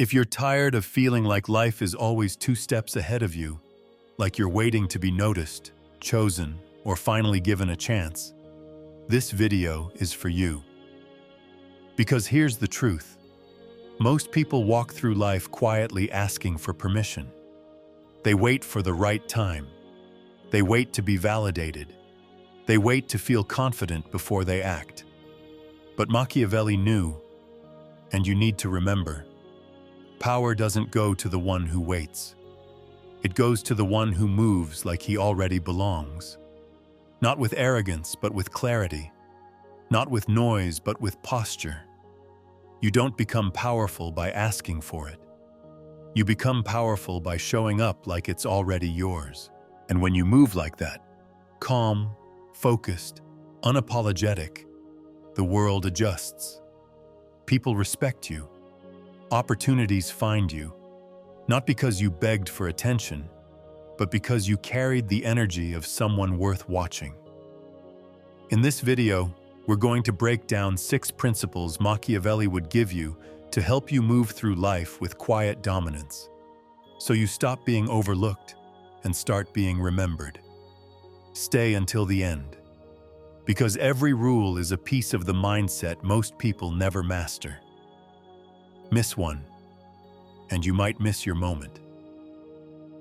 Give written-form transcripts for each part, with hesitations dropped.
If you're tired of feeling like life is always 2 steps ahead of you, like you're waiting to be noticed, chosen, or finally given a chance, this video is for you. Because here's the truth. Most people walk through life quietly asking for permission. They wait for the right time. They wait to be validated. They wait to feel confident before they act. But Machiavelli knew, and you need to remember, power doesn't go to the one who waits. It goes to the one who moves like he already belongs. Not with arrogance, but with clarity. Not with noise, but with posture. You don't become powerful by asking for it. You become powerful by showing up like it's already yours. And when you move like that, calm, focused, unapologetic, the world adjusts. People respect you. Opportunities find you, not because you begged for attention, but because you carried the energy of someone worth watching. In this video, we're going to break down 6 principles Machiavelli would give you to help you move through life with quiet dominance, so you stop being overlooked and start being remembered. Stay until the end, because every rule is a piece of the mindset most people never master. Miss one, and you might miss your moment.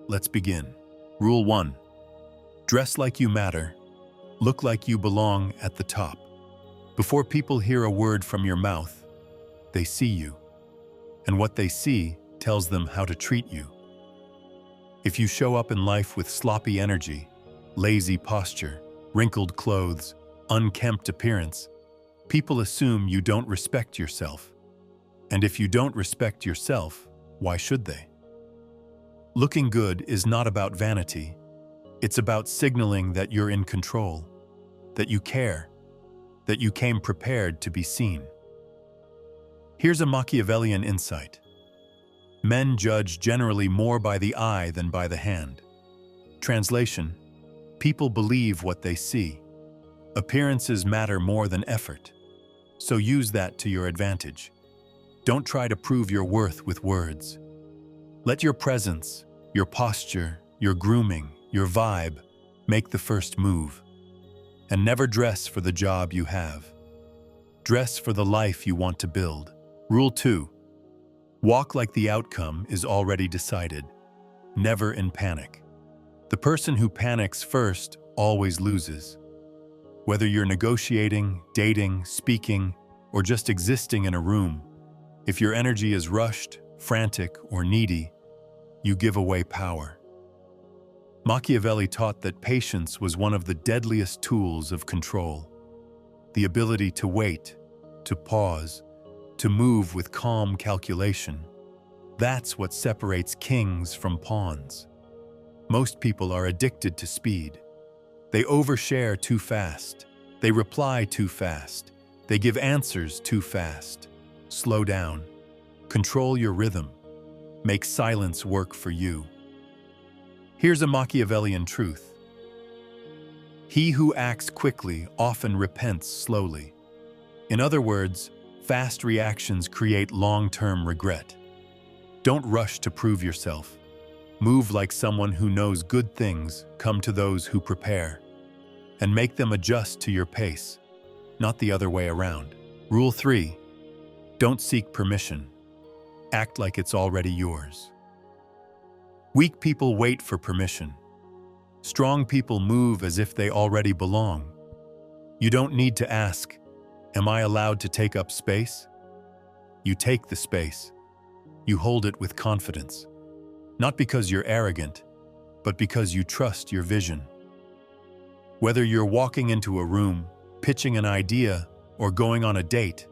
Let's begin. Rule 1. Dress like you matter. Look like you belong at the top. Before people hear a word from your mouth, they see you. And what they see tells them how to treat you. If you show up in life with sloppy energy, lazy posture, wrinkled clothes, unkempt appearance, people assume you don't respect yourself. And if you don't respect yourself, why should they? Looking good is not about vanity. It's about signaling that you're in control, that you care, that you came prepared to be seen. Here's a Machiavellian insight. Men judge generally more by the eye than by the hand. Translation: people believe what they see. Appearances matter more than effort. So use that to your advantage. Don't try to prove your worth with words. Let your presence, your posture, your grooming, your vibe make the first move. And never dress for the job you have. Dress for the life you want to build. Rule 2. Walk like the outcome is already decided. Never in panic. The person who panics first always loses. Whether you're negotiating, dating, speaking, or just existing in a room, if your energy is rushed, frantic, or needy, you give away power. Machiavelli taught that patience was one of the deadliest tools of control. The ability to wait, to pause, to move with calm calculation. That's what separates kings from pawns. Most people are addicted to speed. They overshare too fast. They reply too fast. They give answers too fast. Slow down. Control your rhythm. Make silence work for you. Here's a Machiavellian truth. He who acts quickly often repents slowly. In other words, fast reactions create long-term regret. Don't rush to prove yourself. Move like someone who knows good things come to those who prepare. And make them adjust to your pace, not the other way around. Rule 3. Don't seek permission. Act like it's already yours. Weak people wait for permission. Strong people move as if they already belong. You don't need to ask, "Am I allowed to take up space?" You take the space. You hold it with confidence. Not because you're arrogant, but because you trust your vision. Whether you're walking into a room, pitching an idea, or going on a date,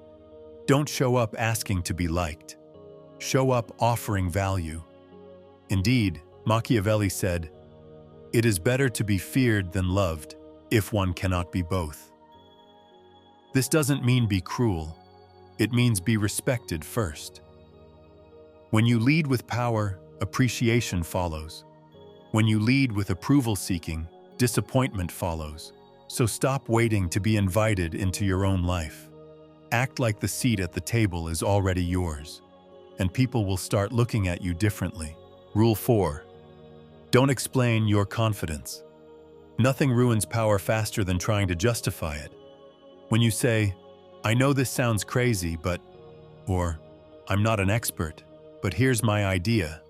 don't show up asking to be liked. Show up offering value. Indeed, Machiavelli said, "It is better to be feared than loved, if one cannot be both." This doesn't mean be cruel. It means be respected first. When you lead with power, appreciation follows. When you lead with approval-seeking, disappointment follows. So stop waiting to be invited into your own life. Act like the seat at the table is already yours. and people will start looking at you differently. Rule 4. Don't explain your confidence. Nothing ruins power faster than trying to justify it. When you say, "I know this sounds crazy, but," or "I'm not an expert, but here's my idea,"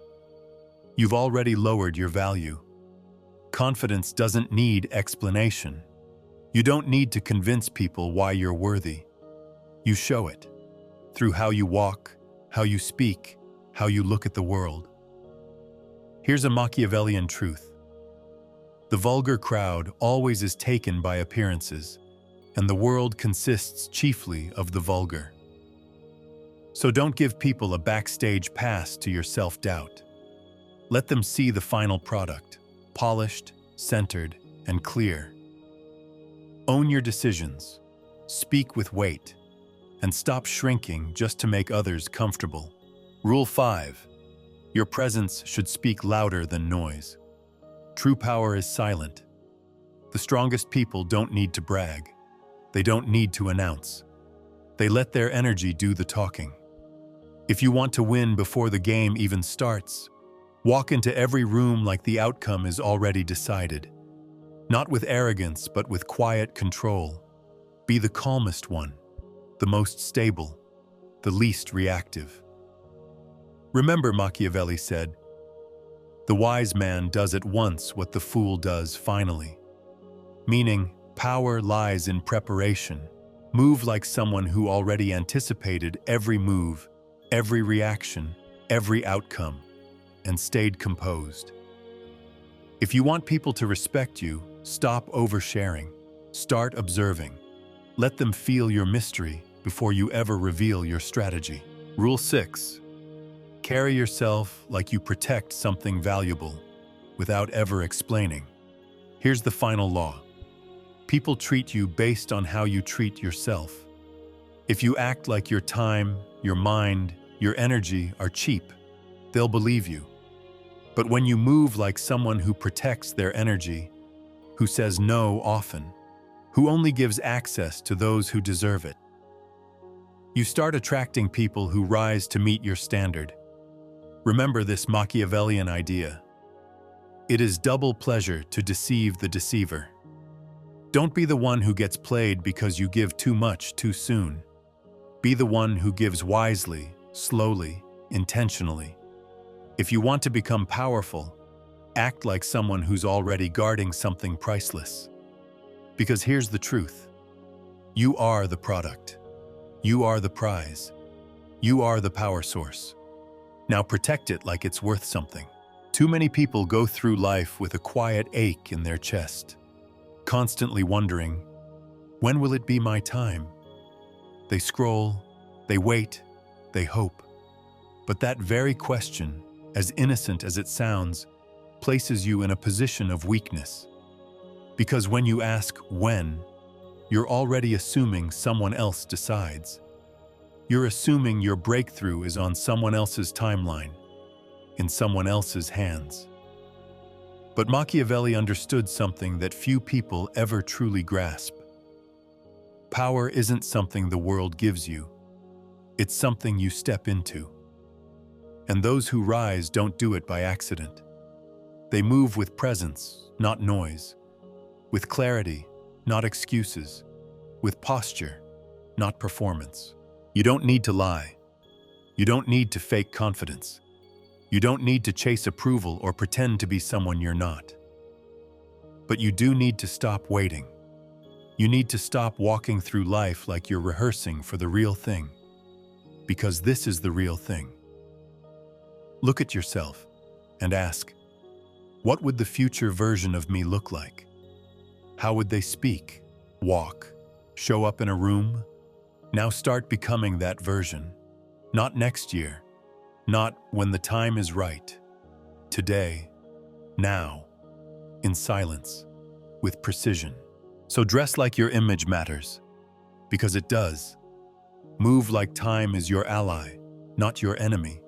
you've already lowered your value. Confidence doesn't need explanation. You don't need to convince people why you're worthy. You show it through how you walk, how you speak, how you look at the world. Here's a Machiavellian truth. The vulgar crowd always is taken by appearances, and the world consists chiefly of the vulgar. So don't give people a backstage pass to your self-doubt. Let them see the final product, polished, centered, and clear. Own your decisions, speak with weight, and stop shrinking just to make others comfortable. Rule 5. Your presence should speak louder than noise. True power is silent. The strongest people don't need to brag. They don't need to announce. They let their energy do the talking. If you want to win before the game even starts, walk into every room like the outcome is already decided. Not with arrogance, but with quiet control. Be the calmest one, the most stable, the least reactive. Remember, Machiavelli said, "The wise man does at once what the fool does finally." Meaning, power lies in preparation. Move like someone who already anticipated every move, every reaction, every outcome, and stayed composed. If you want people to respect you, stop oversharing. Start observing. Let them feel your mystery before you ever reveal your strategy. Rule 6. Carry yourself like you protect something valuable without ever explaining. Here's the final law. People treat you based on how you treat yourself. If you act like your time, your mind, your energy are cheap, they'll believe you. But when you move like someone who protects their energy, who says no often, who only gives access to those who deserve it, you start attracting people who rise to meet your standard. Remember this Machiavellian idea. It is double pleasure to deceive the deceiver. Don't be the one who gets played because you give too much too soon. Be the one who gives wisely, slowly, intentionally. If you want to become powerful, act like someone who's already guarding something priceless. Because here's the truth. You are the product. You are the prize. You are the power source. Now protect it like it's worth something. Too many people go through life with a quiet ache in their chest, constantly wondering, when will it be my time? They scroll, they wait, they hope. But that very question, as innocent as it sounds, places you in a position of weakness. Because when you ask when, you're already assuming someone else decides. You're assuming your breakthrough is on someone else's timeline, in someone else's hands. But Machiavelli understood something that few people ever truly grasp. Power isn't something the world gives you. It's something you step into. And those who rise don't do it by accident. They move with presence, not noise, with clarity, not excuses, with posture, not performance. You don't need to lie. You don't need to fake confidence. You don't need to chase approval or pretend to be someone you're not. But you do need to stop waiting. You need to stop walking through life like you're rehearsing for the real thing. Because this is the real thing. Look at yourself and ask, what would the future version of me look like? How would they speak, walk, show up in a room? Now start becoming that version. Not next year, not when the time is right. Today, now, in silence, with precision. So dress like your image matters, because it does. Move like time is your ally, not your enemy.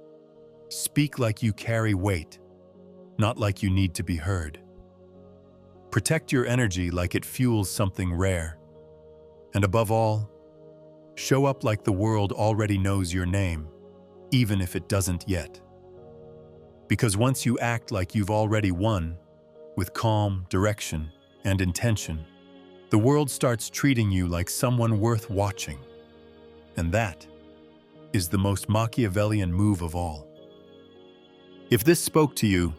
Speak like you carry weight, not like you need to be heard. Protect your energy like it fuels something rare. And above all, show up like the world already knows your name, even if it doesn't yet. Because once you act like you've already won, with calm, direction, and intention, the world starts treating you like someone worth watching. And that is the most Machiavellian move of all. If this spoke to you,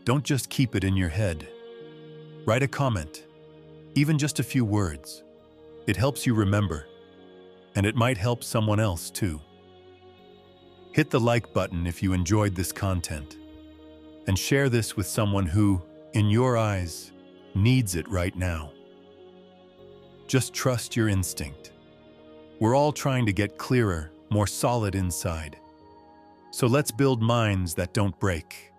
don't just keep it in your head. Write a comment, even just a few words. It helps you remember, and it might help someone else too. Hit the like button if you enjoyed this content, and share this with someone who, in your eyes, needs it right now. Just trust your instinct. We're all trying to get clearer, more solid inside. So let's build minds that don't break.